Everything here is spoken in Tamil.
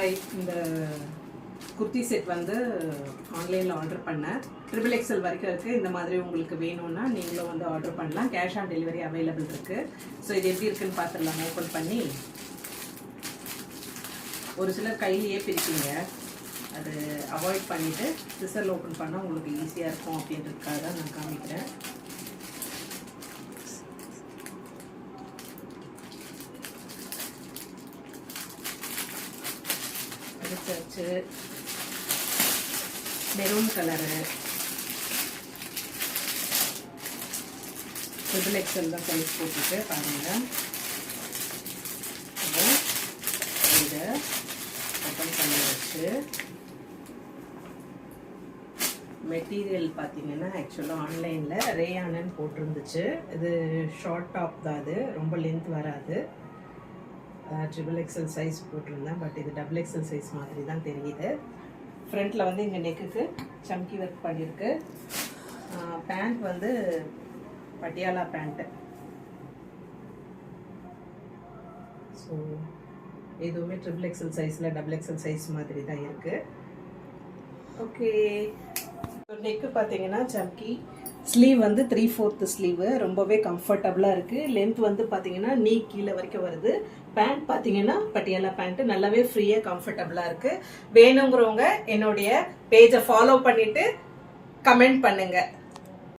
ஹாய், இந்த குர்த்தி செட் வந்து ஆன்லைனில் ஆர்டர் பண்ணேன். XXL வரைக்கும் இருக்குது. இந்த மாதிரி உங்களுக்கு வேணும்னா நீங்களும் வந்து ஆர்டர் பண்ணலாம். கேஷ் ஆன் டெலிவரி அவைலபிள் இருக்குது. ஸோ இது எப்படி இருக்குன்னு பார்த்துடலாம். ஓப்பன் பண்ணி ஒரு சிலர் கையிலேயே பிரிப்பீங்க, அது அவாய்ட் பண்ணிவிட்டு சிசரில் ஓப்பன் பண்ணால் உங்களுக்கு ஈஸியாக இருக்கும் அப்படின்றதுக்காக தான் நான் காமிக்கிறேன். எடுத்தாச்சு. மெரூன் கலரு XXL தான் சைஸ் போட்டுட்டு பாருங்கள். இதை ஓப்பன் பண்ணி வச்சு மெட்டீரியல் பார்த்தீங்கன்னா ஆக்சுவலாக ஆன்லைனில் ரேயானன்னு போட்டிருந்துச்சு. இது ஷார்ட் டாப் தான், அது ரொம்ப லென்த் வராது. XXL சைஸ் போட்டிருந்தேன், பட் இது XXL சைஸ் மாதிரி தான் தெரியுது. ஃப்ரண்ட்டில் வந்து இங்கே நெக்குக்கு சம்கி ஒர்க் பண்ணியிருக்கு. பேண்ட் வந்து பட்டியாலா பேண்ட்டு. ஸோ எதுவுமே XXL சைஸில் XXL சைஸ் மாதிரி தான் இருக்குது. ஓகே, நெக்கு பார்த்தீங்கன்னா சம்கி. ஸ்லீவ் வந்து 3/4 ஸ்லீவு, ரொம்பவே கம்ஃபர்டபுளாக இருக்குது. லென்த் வந்து பார்த்தீங்கன்னா நீ கீழே வரைக்கும் வருது. பேண்ட் பார்த்தீங்கன்னா பட்டியாலா பேண்ட்டு, நல்லாவே ஃப்ரீயாக கம்ஃபர்டபுளாக இருக்குது. வேணுங்கிறவங்க என்னுடைய பேஜை ஃபாலோ பண்ணிவிட்டு கமெண்ட் பண்ணுங்கள்.